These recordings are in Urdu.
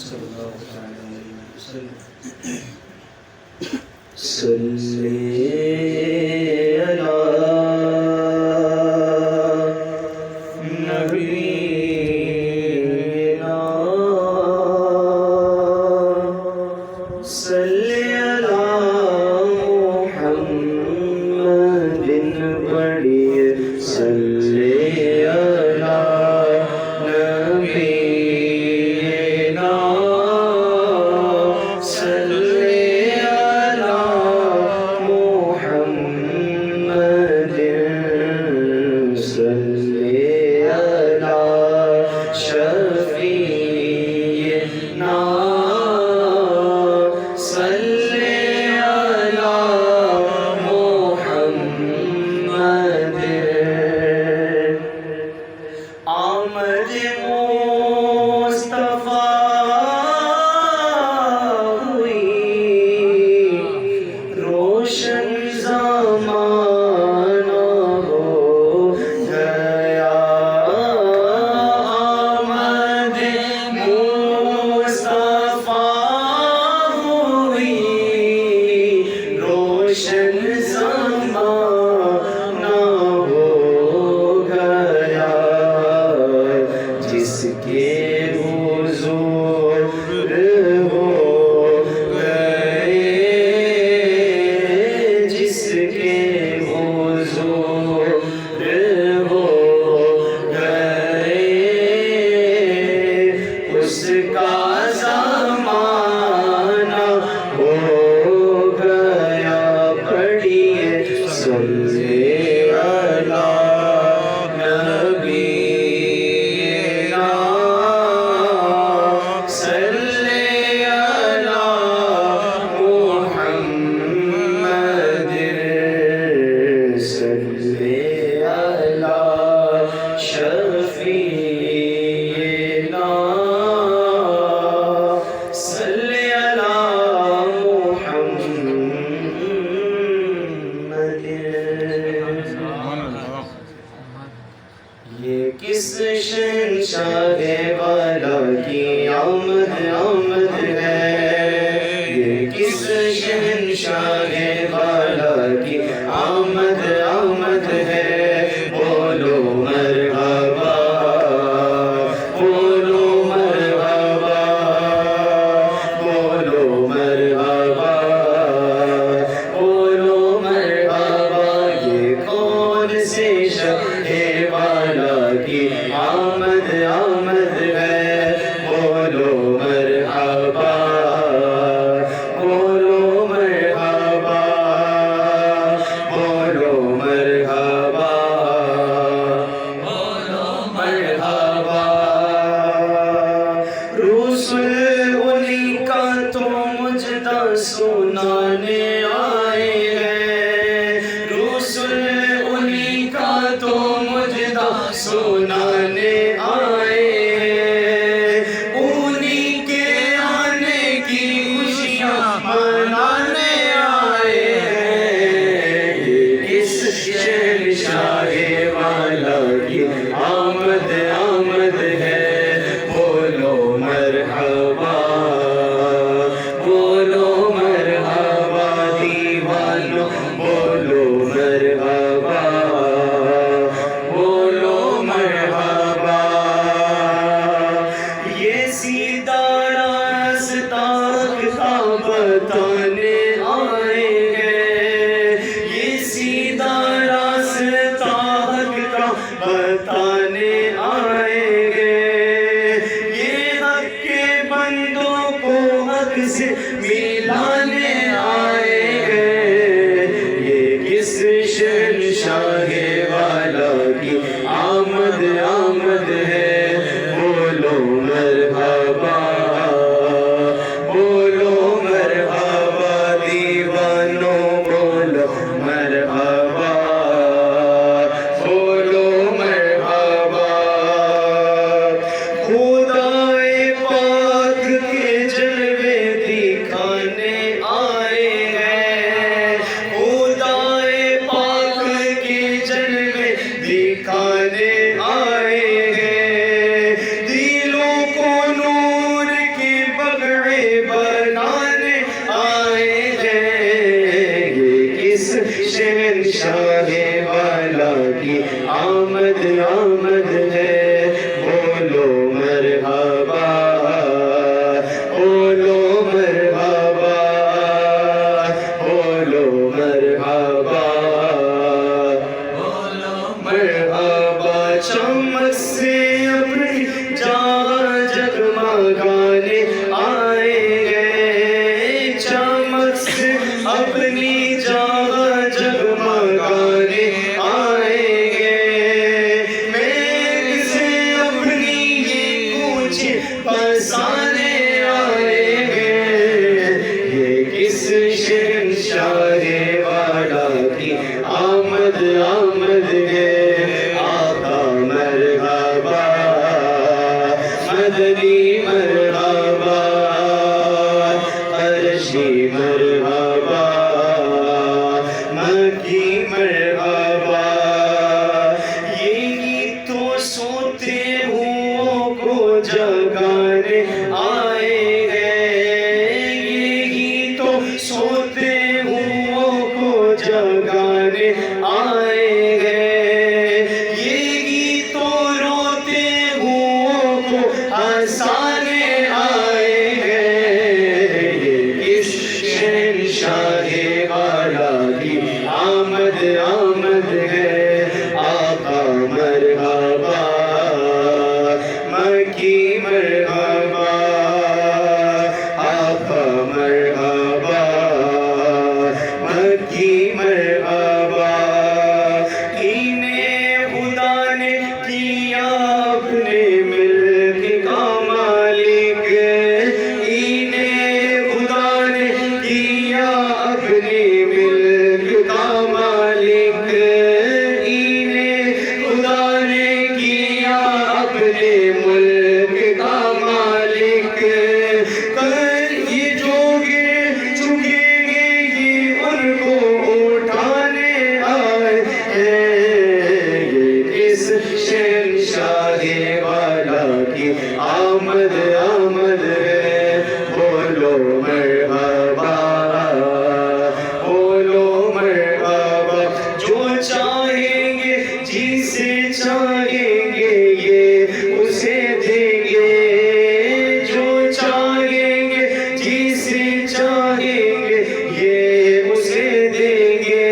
صلی اللہ علیہ وسلم. صلی علی نبینا صلی علی محمد پڑھیے صلی علی نبینا صلی علی محمد صلی علی شفیعنا صلی علی محمد. آمد مصطفیٰ ہوئی روشن زمانہ ہو گیا. آمد مصطفیٰ ہوئی روشن زمانہ ہو گیا. جس کے حضور ہو گئے جس کے حضور ہو گئے اس کا زمانہ ہو گیا. پڑھیے صلی علی نبینا صلی علی محمد صلی علی شفیعنا صلی علی محمد. یہ کس شہنشاہ والا کی آمد آمد ہے. یہ کس شہنشاہ والا کی آمد آمد ہے. بولو مرحبا بولو مرحبا بولو مرحبا بولو مرحبا. یہ کون سے شہر والا کی آمد آمد ہے. بولو مرحبا بولو مرحبا بولو مرحبا بولو مرحبا. رسول انہی کا تو مجدہ سنانے آئے ہیں. رسول انہی کا تو مجدہ سنانے آئے ہیں. انہی کے آنے کی خوشیاں منانے آئے ہیں. یہ کس شہنشاہ والا کی آمد آمد ہے. بولو مرحبا بولو مرحبا دیوانو بولو مرحبا بولو مرحبا. یہ سیدھا راستہ کا بتانے آئے ہیں. یہ سیدھا راستہ کا بتانے آئے ہیں. یہ حق کے بندوں کو حق سے ملانے آئے ہیں. یہ کس شہنشاہ والا کی آمد آمد ہے. بولو مرحبا بولو مرحبا دیوانو بولو مرحبا بولو مرحبا. خدائے پاک کے جلوے دکھانے بنانے آئے ہیں، یہ کس شہنشاہ والا کی آمد آمد ہے، بولو مرحبا بولو مرحبا بولو مرحبا مرحبا، چمک سے اپنی جہاں جگمگانے آئے گے، چمک سے اپنی جہاں جگمگانے آئے گے، میل سے اپنی یہ کوچ بسانے آئے گے، یہ کس شہنشاہ والا کی آمد آمد ہے، آقا مرحبا مدنی مرحبا عرشی مرحبا مکی مرحبا، یہی تو سوتے ہوں کو جگانے آئے ہیں، یہی تو سوتے ہوں کو جگانے آئے ہیں، یہی تو روتے ہوں کو ہنسانے آئے ہیں، یہ کس شہنشاہ والا کی آمد آمد ہے، آقا مرحبا مکی مرحبا آقا مرحبا مکی مرحبا، انہیں خدا نے کیا اپنے ملک کا مالک، انہیں خدا نے کیا اپنے ملک کا مالک، انہیں خدا نے کیا اپنے ملک کا مالک، کل یہ جو گر چکیں گے یہ ان کو اٹھانے آئے ہیں، یہ کس شہنشاہ والا کی آمد آمد ہے، بولو مرحبا بولو مرحبا، جو چاہیں گے جسے چاہیں گے یہ اسے دیں گے، جو چاہیں گے جسے چاہیں گے یہ اسے دیں گے،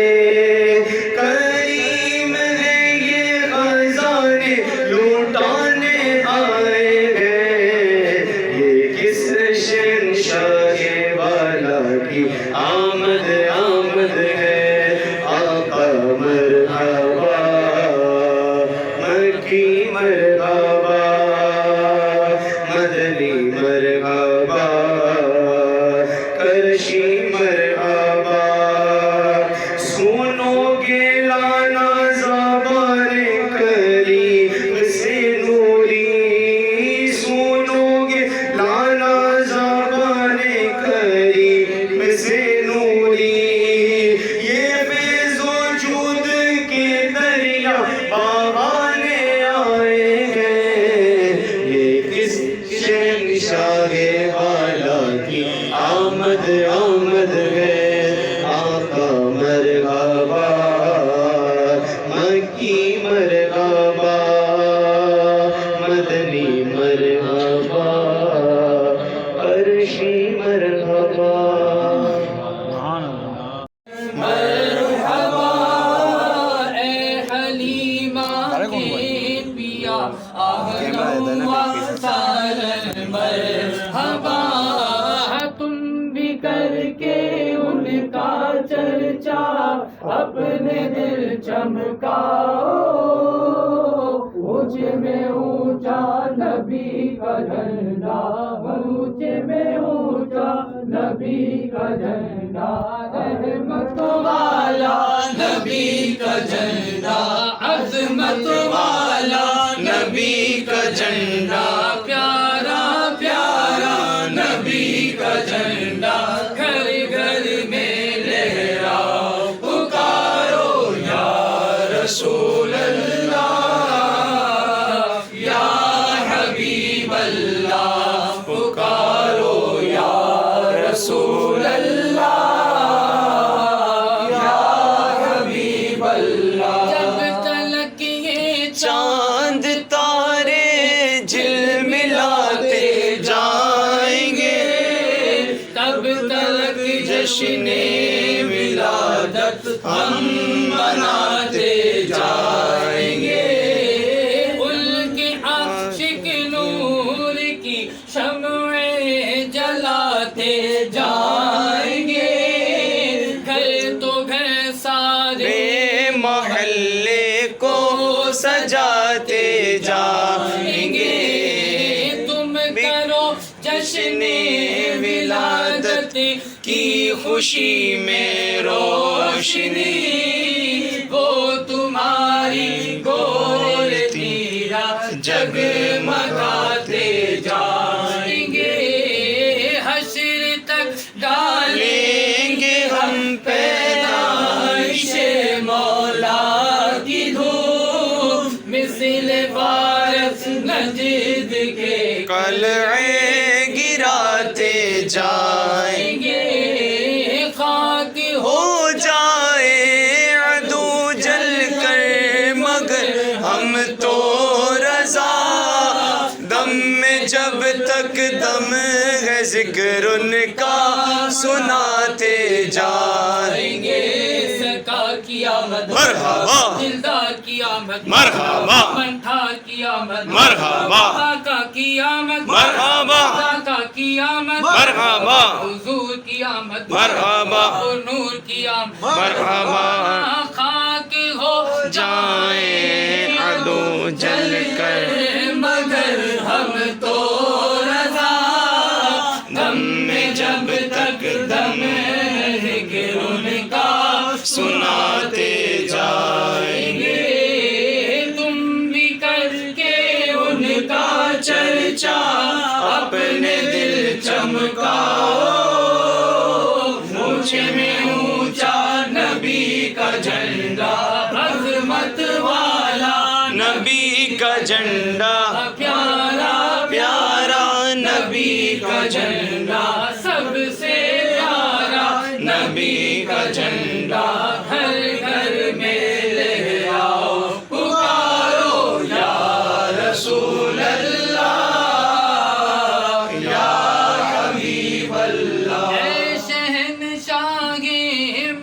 کریم ہے یہ خزانے لوٹانے آئے ہیں، یہ کس شہنشاہ والا کی آمد آمد ہے، آقا مرحبا مکی مرحبا مدنی مرحبا عرشی مرحبا، سنو گے لانا زبان کریم سے نوری، سنو گے لانا زبان کریم سے نوری، یہ فیض وجود کے دریا بہانے آئے ہیں، یہ کس شہنشاہ والا کی آمد آمد ہے، آقا مرحبا مکی مرحبا مدنی مرحبا عرشی مرحبا، مرحبا اے حلیمہ کے پیا اہلاً و سہلاً، مرحبا تم بھی کر کے ان کا چرچا اپنے دل چمکاؤ، اونچے میں اونچا نبی کا جھنڈا، اونچے میں اونچا نبی کا جھنڈا، رحمت والا نبی کا جھنڈا، عظمت والا نبی کا جھنڈا، پیارا پیارا نبی کا جھنڈا، گھر گھر میں لہراؤ، پکارو یا رسول اللہ یا حبیب اللہ، پکارو یا رسول اللہ یا حبیب اللہ. جب تلک یہ چاند تارے جھلملاتے جائیں گے تب تلک جشن ولادت ہم مناتے جائیں گے. ان کے عاشق نور کی شمعیں جلاتے جائیں گے. گھر تو گھر سارے محلے کو سجاتے جائیں گے. تم کرو جشن ولادت کی خوشی میں روشنی وہ تمہاری گول تیرا جگمگاتے جائیں گے. حشر تک ڈالیں لیں گے ہم پیدائش مولا کی دھوم مثل وارث نجد کے قلعے گراتے جائیں گے. خاک ہو جائے عدو جل کر مگر ہم تو رضا دم میں جب تک دم ہے ذکر ان کا سناتے جائیں گے. سکا کی آمد مرحبا دلدار کی آمد مرحبا منٹھار کی آمد مرحبا آقا کی آمد مرحبا آقا کی آمد مرحبا حضور کی آمد مرحبا اور نور کی آمد مرحبا خاک ہو جائیں عدو جل کر مگر ہم تو رضا دم میں جب تک دم ہے ان کا سناتے جائیں گے. تم بھی کر کے ان کا چرچا اپنے دل چمکاؤ. اونچے میں اونچا نبی کا جھنڈا عظمت والا نبی کا جھنڈا پیارا پیارا نبی کا جھنڈا سب سے پیارا نبی کا جھنڈا گھر گھر میں لہراؤ پکارو یا رسول اللہ یا حبیب اللہ. اے شہنشاہ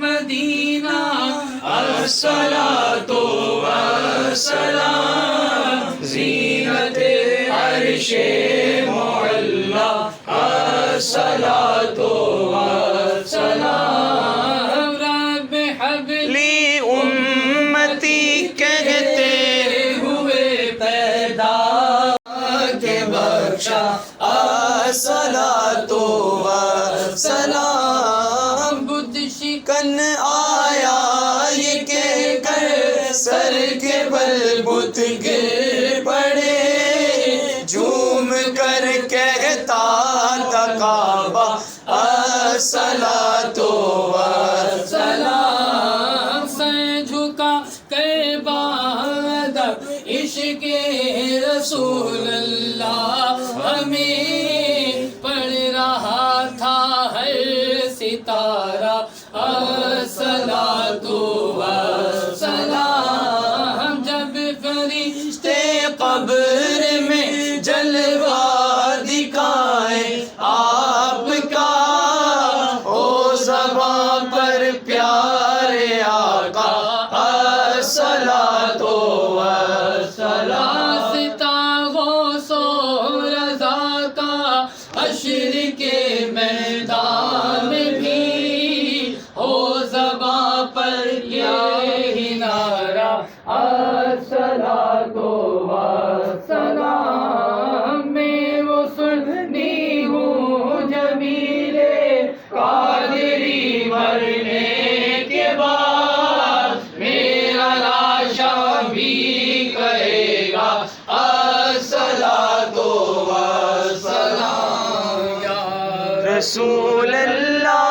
مدینہ الصلاۃ والسلام زینت عرش معلا الصلاۃ والسلام. رب حبلی لی امتی کہتے ہوئے پیدا کے بخشا الصلاۃ والسلام. بدھ کن آیا یہ کہہ کر سر کے بل بت گر پڑے جھوم کر کہتا تھا کعبہ الصلاۃ والسلام. سلام سر جھکا کے بعد عشق رسول اللہ ہمیں پڑھ رہا تھا ہر ستارہ الصلاۃ والسلام. جب فرشتے قبر میں جلوہ دکھائے آپ کا او زباں پر پیارے آقا الصلاۃ والسلام. واسطہ غوث و رضا کا حشر کے میدان میں بھی ہو زباں پر یہ نعرہ الصلاۃ والسلام. میں وہ سنی ہوں جمیل قادری مرنے کے بعد میرا لاشا بھی کہے گا الصلاۃ والسلام. رسول اللہ